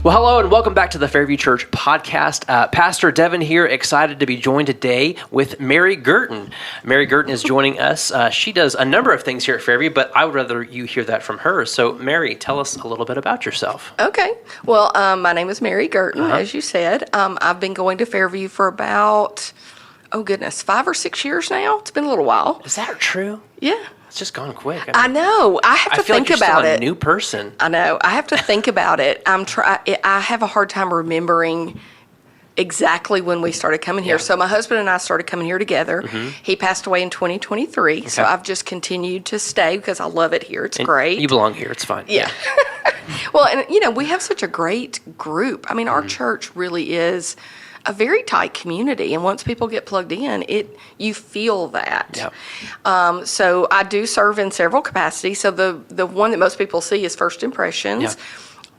Well, hello and welcome back to the Fairview Church Podcast. Pastor Devin here, excited to be joined today with Mary Girton. Mary Girton is joining us. She does a number of things here at Fairview, but I would rather you hear that from her. So, Mary, tell us a little bit about yourself. Okay. Well, my name is Mary Girton, as you said. I've been going to Fairview for about, 5 or 6 years now. It's been a little while. Is that true? Yeah. It's just gone quick. I know. I have to feel think like you're about still it. A new person. I know. I have to think about it. I have a hard time remembering exactly when we started coming here. Yeah. So my husband and I started coming here together. Mm-hmm. He passed away in 2023. So I've just continued to stay because I love it here. It's great. You belong here. It's fine. Yeah. Well, and we have such a great group. I mean, our church really is a very tight community, and once people get plugged in, you feel that. Yeah. So I do serve in several capacities. So the one that most people see is First Impressions. Yeah.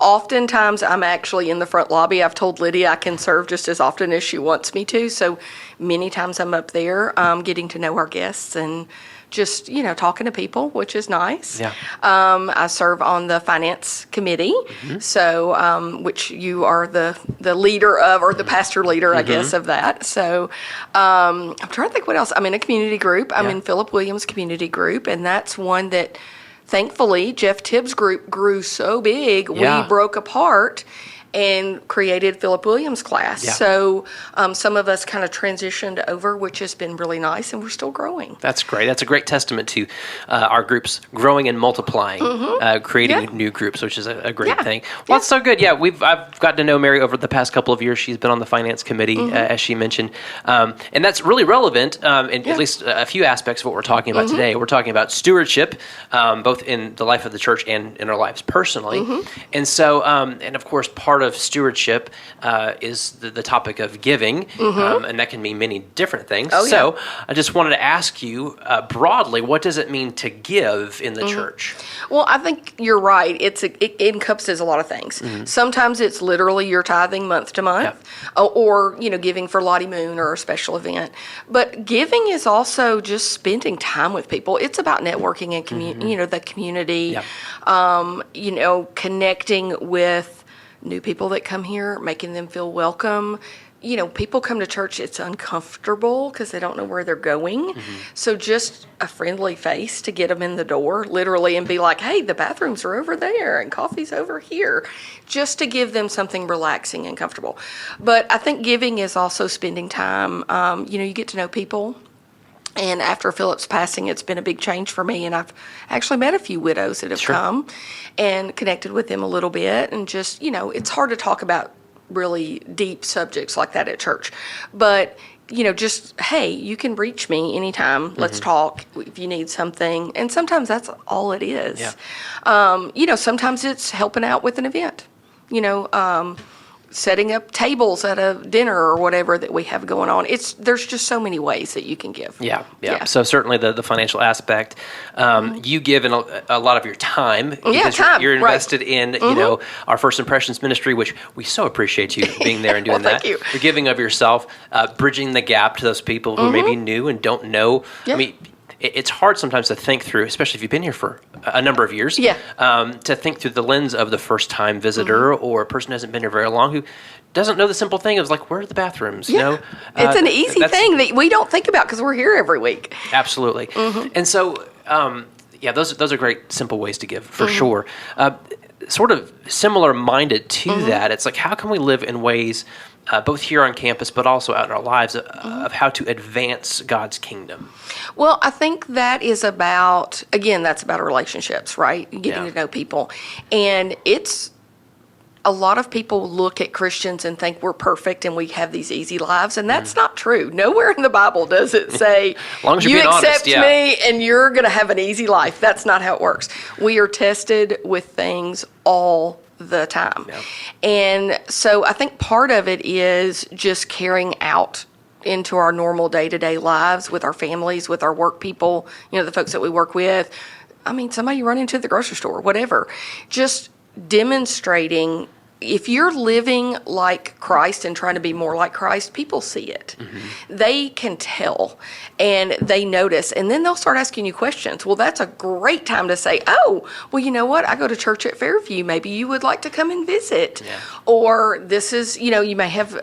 Oftentimes, I'm actually in the front lobby. I've told Lydia I can serve just as often as she wants me to. So many times I'm up there getting to know our guests and just, talking to people, which is nice. Yeah. I serve on the finance committee, so which you are the leader of, or the pastor leader, I guess, of that. So I'm trying to think what else. I'm in a community group. I'm in Philip Williams' community group, and that's one that, thankfully, Jeff Tibbs' group grew so big, we broke apart and created Philip Williams' class. Yeah. So some of us kind of transitioned over, which has been really nice, and we're still growing. That's great. That's a great testament to our groups growing and multiplying, creating new groups, which is a great thing. Well, it's so good. Yeah, I've gotten to know Mary over the past couple of years. She's been on the finance committee, as she mentioned, and that's really relevant in at least a few aspects of what we're talking about today. We're talking about stewardship, both in the life of the church and in our lives personally. And so, and of course, part of stewardship is the topic of giving, and that can mean many different things. So I just wanted to ask you broadly, what does it mean to give in the church? Well, I think you're right. It encompasses a lot of things. Sometimes it's literally your tithing month to month, or giving for Lottie Moon or a special event. But giving is also just spending time with people. It's about networking and the community. Connecting with new people that come here, making them feel welcome. People come to church, it's uncomfortable because they don't know where they're going. So just a friendly face to get them in the door, literally, and be like, hey, the bathrooms are over there and coffee's over here, just to give them something relaxing and comfortable. But I think giving is also spending time. You get to know people. And after Philip's passing, it's been a big change for me. And I've actually met a few widows that have come and connected with them a little bit. And just, it's hard to talk about really deep subjects like that at church. But, just, hey, you can reach me anytime. Let's talk if you need something. And sometimes that's all it is. Yeah. Sometimes it's helping out with an event, setting up tables at a dinner or whatever that we have going on. There's just so many ways that you can give. Yeah. So certainly the financial aspect, you give in a lot of your time because you're invested in our First Impressions ministry, which we so appreciate you being there and doing that. Thank you. You're giving of yourself, bridging the gap to those people who may be new and don't know. I mean, it's hard sometimes to think through, especially if you've been here for a number of years, to think through the lens of the first-time visitor or a person who hasn't been here very long who doesn't know the simple thing of where are the bathrooms? It's an easy thing that we don't think about because we're here every week. Absolutely. And so, those are great, simple ways to give, for sure. Sort of similar-minded to that, it's like, how can we live in ways both here on campus, but also out in our lives, of how to advance God's kingdom? Well, I think that is that's about relationships, right? Getting to know people. And a lot of people look at Christians and think we're perfect and we have these easy lives, and that's not true. Nowhere in the Bible does it say, as long as you're you being accept honest, me and you're going to have an easy life. That's not how it works. We are tested with things all the time. Yeah. And so I think part of it is just carrying out into our normal day-to-day lives with our families, with our work people, the folks that we work with. I mean, somebody you run into at the grocery store, whatever. Just demonstrating if you're living like Christ and trying to be more like Christ, people see it. Mm-hmm. They can tell and they notice, and then they'll start asking you questions. Well, that's a great time to say, oh, well, you know what? I go to church at Fairview. Maybe you would like to come and visit. Yeah. Or this is, you may have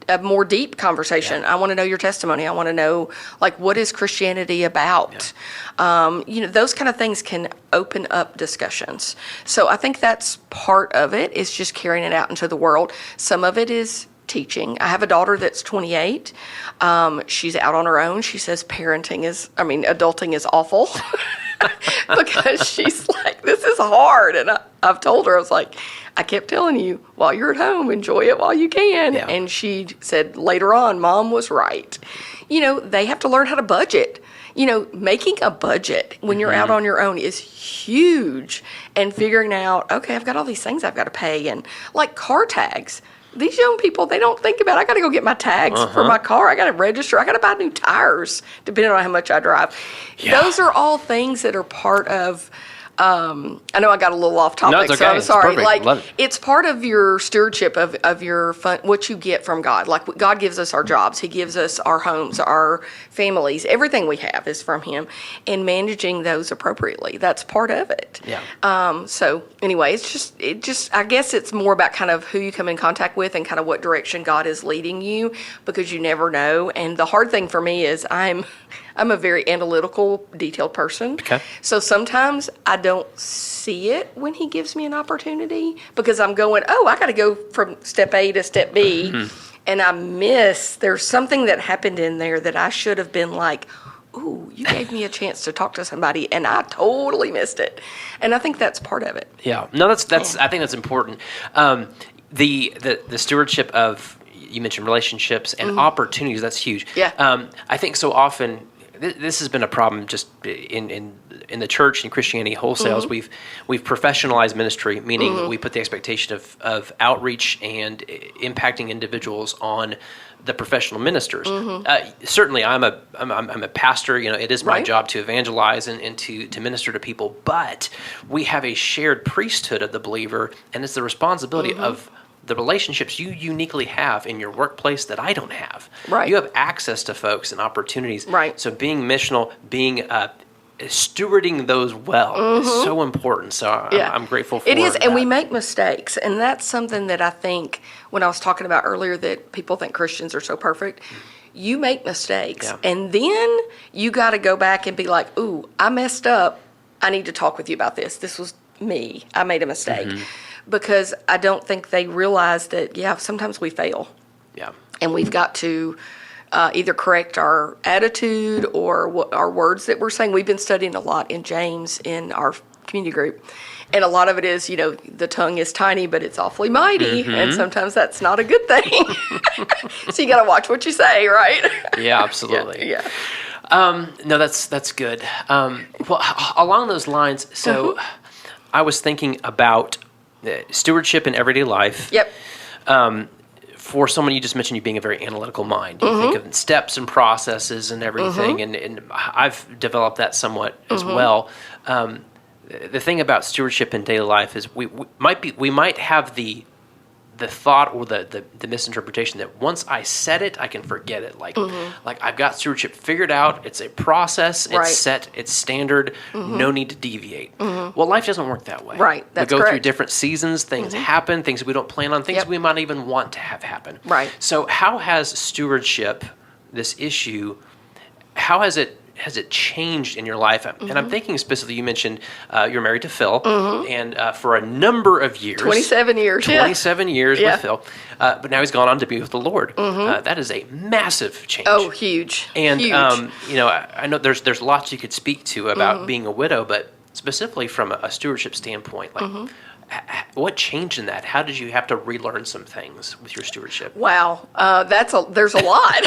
a more deep conversation. Yeah. I want to know your testimony. I want to know, like, what is Christianity about? Yeah. Those kind of things can open up discussions. So I think that's part of it, is just carrying it out into the world. Some of it is teaching. I have a daughter that's 28. She's out on her own. She says adulting is awful because she's like, this is hard. And I've told her, I was like, I kept telling you, while you're at home, enjoy it while you can. Yeah. And she said later on, Mom was right. They have to learn how to budget. Making a budget when you're out on your own is huge, and figuring out, okay, I've got all these things I've got to pay, and like car tags. These young people, they don't think about, I got to go get my tags for my car. I got to register. I got to buy new tires, depending on how much I drive. Yeah. Those are all things that are part of, I know I got a little off topic, no, it's okay. So I'm sorry. Like, it's part of your stewardship of your fun, what you get from God. Like, God gives us our jobs. He gives us our homes, our families. Everything we have is from Him, and managing those appropriately. That's part of it. Yeah. So anyway, it just, I guess it's more about kind of who you come in contact with and kind of what direction God is leading you, because you never know. And the hard thing for me is I'm a very analytical, detailed person. Okay. So sometimes I don't see it when He gives me an opportunity, because I'm going, I got to go from step A to step B. Mm-hmm. And I miss, there's something that happened in there that I should have been like, ooh, you gave me a chance to talk to somebody, and I totally missed it. And I think that's part of it. Yeah. No, I think that's important. The stewardship of, you mentioned relationships and opportunities, that's huge. Yeah. I think so often, this has been a problem just in the church and Christianity wholesales. We've professionalized ministry, meaning we put the expectation of outreach and impacting individuals on the professional ministers. Certainly, I'm a pastor. It is my job to evangelize and to minister to people. But we have a shared priesthood of the believer, and it's the responsibility of the relationships you uniquely have in your workplace that I don't have. Right. You have access to folks and opportunities. Right. So being missional, being stewarding those well is so important. So I'm grateful for it. It is, that. And we make mistakes. And that's something that I think, when I was talking about earlier, that people think Christians are so perfect. You make mistakes. Yeah. And then you got to go back and be like, ooh, I messed up. I need to talk with you about this. This was me. I made a mistake. Because I don't think they realize that, sometimes we fail. Yeah. And we've got to either correct our attitude or our words that we're saying. We've been studying a lot in James in our community group. And a lot of it is, the tongue is tiny, but it's awfully mighty. And sometimes that's not a good thing. So you got to watch what you say, right? Yeah, absolutely. Yeah. No, that's good. Well, along those lines, so I was thinking about stewardship in everyday life. Yep. For someone, you just mentioned you being a very analytical mind. You think of steps and processes and everything, and I've developed that somewhat as well. The thing about stewardship in daily life is we might have the thought or the misinterpretation that once I set it, I can forget it. Like I've got stewardship figured out. It's a process. It's set. It's standard. No need to deviate. Well, life doesn't work that way. Right. That's we go correct. through different seasons. Things happen. Things we don't plan on. Things we might even want to have happen. Right. So how has stewardship, this issue, how has it changed in your life? And I'm thinking specifically, you mentioned you're married to Phil, and for a number of years. 27 years. 27 years with Phil. But now he's gone on to be with the Lord. That is a massive change. Oh, huge. And, huge. I know there's lots you could speak to about being a widow, but specifically from a stewardship standpoint, like what changed in that? How did you have to relearn some things with your stewardship? Wow, there's a lot.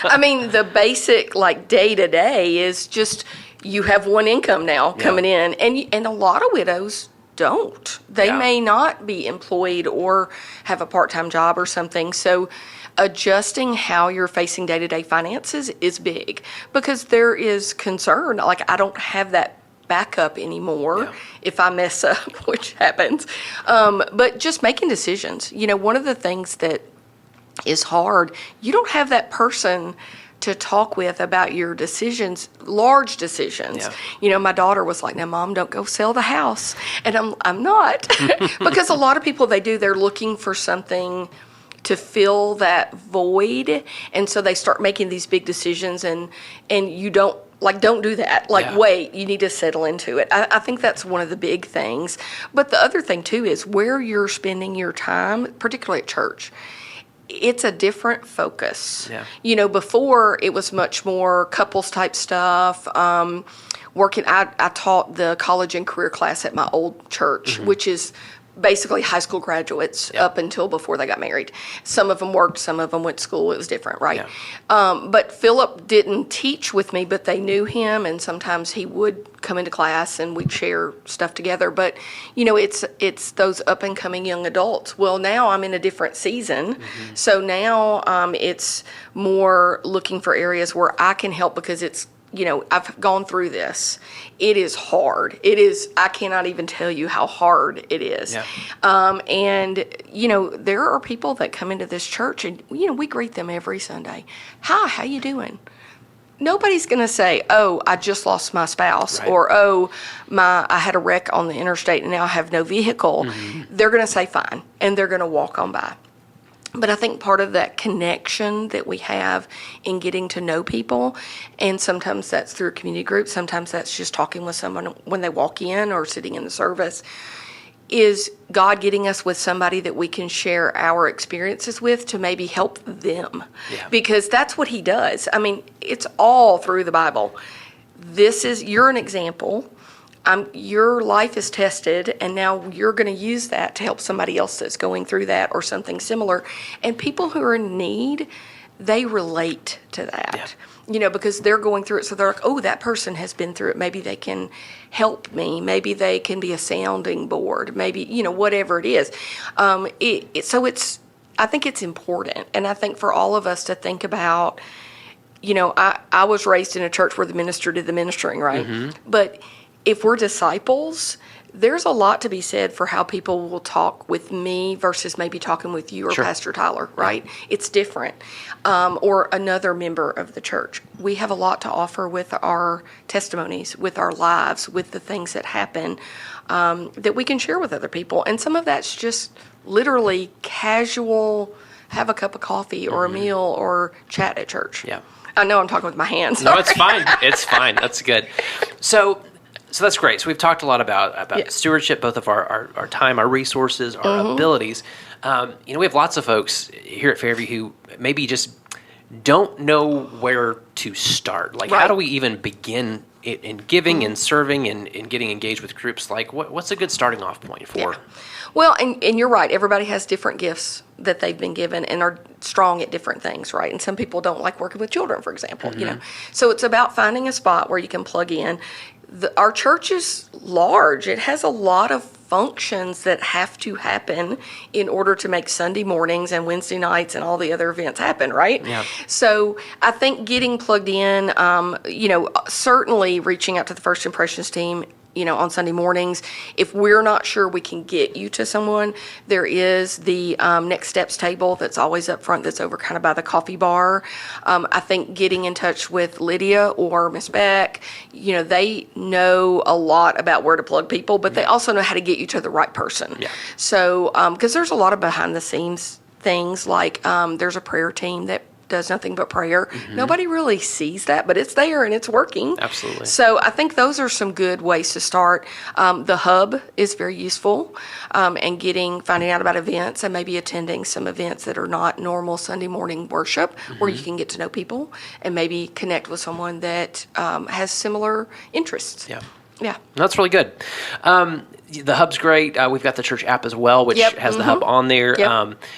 I mean, the basic day to day is just you have one income now coming in, and a lot of widows don't. They may not be employed or have a part-time job or something. So adjusting how you're facing day-to-day finances is big, because there is concern. Like, I don't have that backup anymore if I mess up, which happens. But just making decisions. One of the things that is hard, you don't have that person to talk with about your decisions, large decisions. My daughter was like, "Now, Mom, don't go sell the house." And I'm not. Because a lot of people, they're looking for something to fill that void. And so they start making these big decisions and you don't do that. Wait, you need to settle into it. I think that's one of the big things. But the other thing, too, is where you're spending your time, particularly at church. It's a different focus. Before it was much more couples type stuff. I taught the college and career class at my old church, which is basically high school graduates up until before they got married. Some of them worked, some of them went to school. It was different, right? But Philip didn't teach with me, but they knew him, and sometimes he would come into class and we'd share stuff together. But, it's those up-and-coming young adults. Well, now I'm in a different season, so now it's more looking for areas where I can help because it's, I've gone through this. It is hard. I cannot even tell you how hard it is. And, there are people that come into this church and, we greet them every Sunday. Hi, how you doing? Nobody's going to say, "Oh, I just lost my spouse," or, "Oh, I had a wreck on the interstate and now I have no vehicle." They're going to say, "Fine," and they're going to walk on by. But I think part of that connection that we have in getting to know people, and sometimes that's through a community group, sometimes that's just talking with someone when they walk in or sitting in the service, is God getting us with somebody that we can share our experiences with to maybe help them. Because that's what he does. I mean, it's all through the Bible. You're an example. Your life is tested, and now you're going to use that to help somebody else that's going through that or something similar. And people who are in need, they relate to that, because they're going through it. So they're like, "Oh, that person has been through it. Maybe they can help me. Maybe they can be a sounding board. Maybe, whatever it is." I think it's important. And I think for all of us to think about, I was raised in a church where the minister did the ministering, right? But if we're disciples, there's a lot to be said for how people will talk with me versus maybe talking with you or Pastor Tyler, right? It's different. Or another member of the church. We have a lot to offer with our testimonies, with our lives, with the things that happen that we can share with other people. And some of that's just literally casual, have a cup of coffee or a meal or chat at church. I know I'm talking with my hands. No, it's fine. It's fine. That's good. So that's great. So we've talked a lot about stewardship, both of our time, our resources, our abilities. We have lots of folks here at Fairview who maybe just don't know where to start. How do we even begin in giving and serving and getting engaged with groups? What's a good starting off point for? Well, and you're right. Everybody has different gifts that they've been given and are strong at different things, right? And some people don't like working with children, for example. So it's about finding a spot where you can plug in. Our church is large. It has a lot of functions that have to happen in order to make Sunday mornings and Wednesday nights and all the other events happen, right? So I think getting plugged in, certainly reaching out to the First Impressions team, on Sunday mornings. If we're not sure we can get you to someone, there is the Next Steps table that's always up front that's over kind of by the coffee bar. I think getting in touch with Lydia or Miss Beck, they know a lot about where to plug people, but they also know how to get you to the right person. So, because there's a lot of behind the scenes things like there's a prayer team that does nothing but prayer. Nobody really sees that, but it's there and it's working. Absolutely. So I think those are some good ways to start. The hub is very useful, and finding out about events and maybe attending some events that are not normal Sunday morning worship, where you can get to know people and maybe connect with someone that has similar interests. That's really good. The hub's great. We've got the church app as well, which has the hub on there.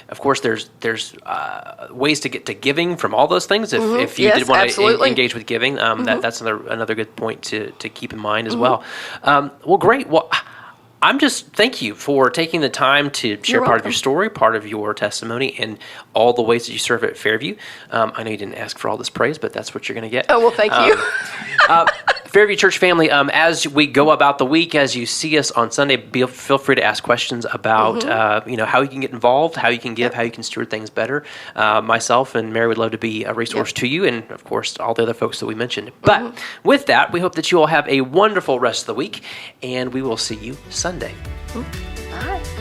Of course, there's ways to get to giving from all those things. If you did want to engage with giving, that's another good point to keep in mind as well. Well, great. Well, thank you for taking the time to share part of your story, part of your testimony, and all the ways that you serve at Fairview. I know you didn't ask for all this praise, but that's what you're going to get. Oh, well, thank you. Fairview Church family, as we go about the week, as you see us on Sunday, feel free to ask questions about how you can get involved, how you can give, how you can steward things better. Myself and Mary would love to be a resource to you, and of course all the other folks that we mentioned. But with that, we hope that you all have a wonderful rest of the week, and we will see you Sunday. Bye.